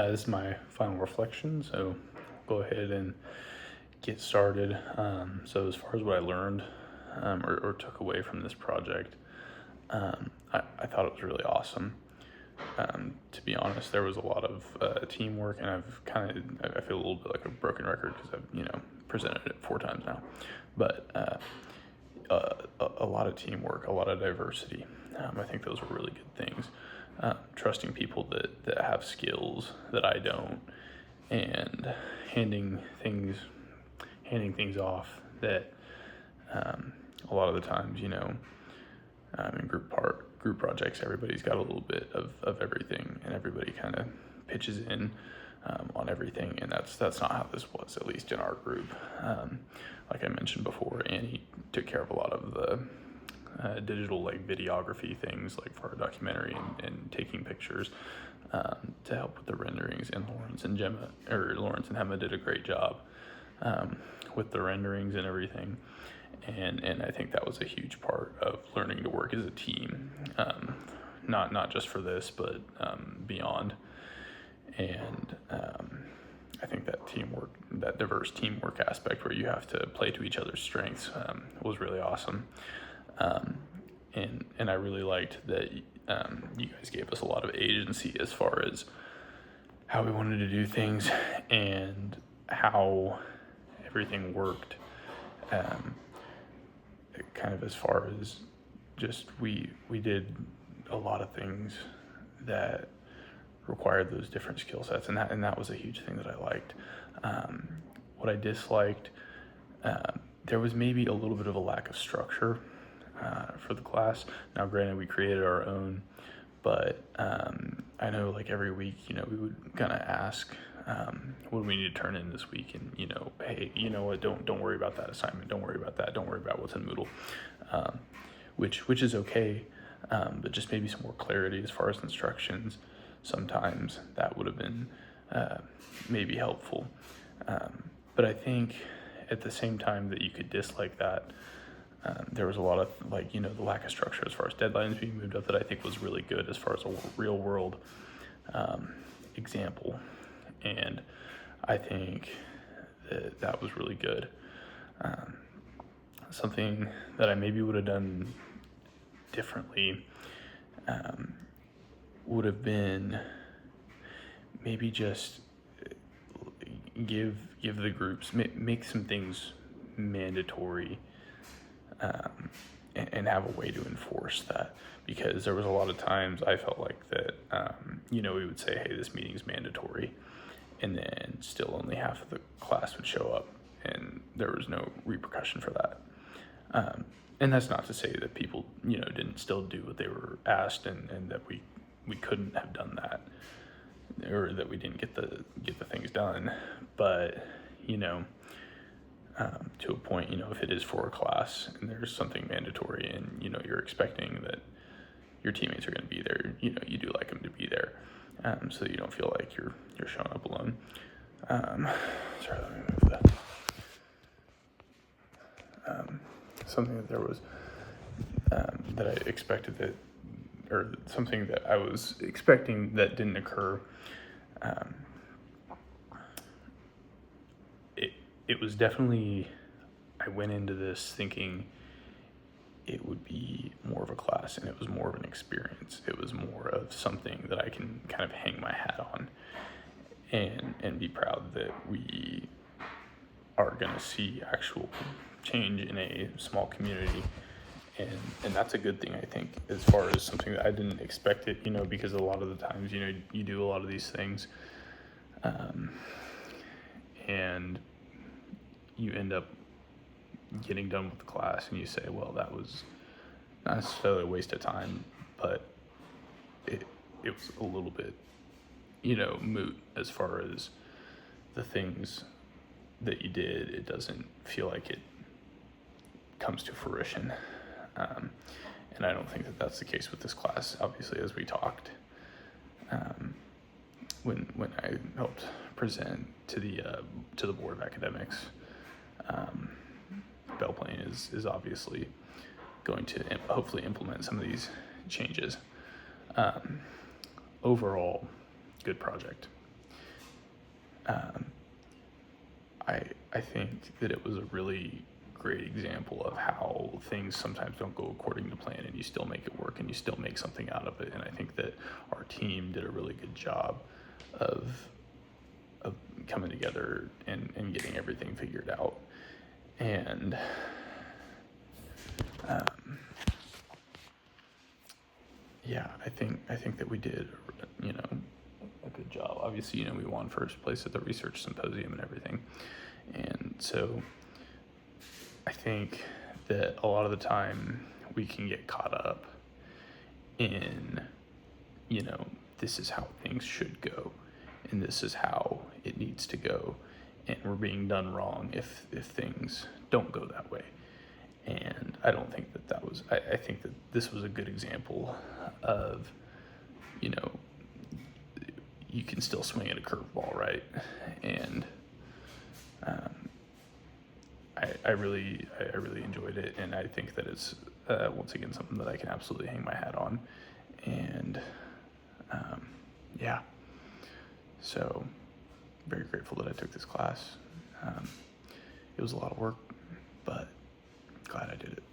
This is my final reflection, so go ahead and get started. So as far as what I learned or took away from this project, I thought it was really awesome. To be honest, there was a lot of teamwork, and I feel a little bit like a broken record because I've presented it 4 times now, but a lot of teamwork, a lot of diversity. I think those were really good things. Trusting people that have skills that I don't, and handing things off that a lot of the times, in group projects, everybody's got a little bit of everything, and everybody kind of pitches in on everything, and that's not how this was, at least in our group. Like I mentioned before, Annie took care of a lot of the digital videography things, like for our documentary, and taking pictures to help with the renderings, and Lawrence and Emma did a great job with the renderings and everything. And I think that was a huge part of learning to work as a team, not just for this, but beyond. And I think that diverse teamwork aspect where you have to play to each other's strengths was really awesome. And I really liked that you guys gave us a lot of agency as far as how we wanted to do things and how everything worked. Kind of as far as just we did a lot of things that required those different skill sets, and that was a huge thing that I liked. What I disliked, there was maybe a little bit of a lack of structure for the class. Now, granted, we created our own, but I know every week, we would kind of ask, what do we need to turn in this week? And, hey, you know what, don't worry about that assignment. Don't worry about that. Don't worry about what's in Moodle, which is okay. But just maybe some more clarity as far as instructions. Sometimes that would have been maybe helpful. But I think at the same time that you could dislike that, there was a lot of the lack of structure as far as deadlines being moved up that I think was really good as far as a real world example. And I think that was really good. Something that I maybe would have done differently would have been maybe just give the groups, make some things mandatory, and have a way to enforce that, because there was a lot of times I felt like that we would say, hey, this meeting's mandatory, and then still only half of the class would show up, and there was no repercussion for that. And that's not to say that people didn't still do what they were asked, and that we couldn't have done that, or that we didn't get the things done, but to a point, if it is for a class and there's something mandatory, and you're expecting that your teammates are going to be there, you do like them to be there, so that you don't feel like you're showing up alone. Sorry, let me move that. Something that there was that I expected that, or something that I was expecting that didn't occur. It was definitely, I went into this thinking it would be more of a class, and it was more of an experience. It was more of something that I can kind of hang my hat on and be proud that we are going to see actual change in a small community. And that's a good thing, I think, as far as something that I didn't expect it, because a lot of the times, you do a lot of these things, and you end up getting done with the class, and you say, well, that was not necessarily a waste of time, but it was a little bit, moot as far as the things that you did. It doesn't feel like it comes to fruition. And I don't think that that's the case with this class, obviously, as we talked. When I helped present to the Board of Academics, Belle Plaine is obviously going to hopefully implement some of these changes. Overall, good project. I think that it was a really great example of how things sometimes don't go according to plan, and you still make it work and you still make something out of it. And I think that our team did a really good job of coming together and getting everything figured out. And yeah, I think that we did, a good job. Obviously, we won first place at the research symposium and everything. And so I think that a lot of the time we can get caught up in, this is how things should go and this is how it needs to go. And we're being done wrong if things don't go that way. And I don't think that was, I think that this was a good example of, you can still swing at a curveball, right? And I really enjoyed it, and I think that it's once again something that I can absolutely hang my hat on. And yeah, so very grateful that I took this class. It was a lot of work, but glad I did it.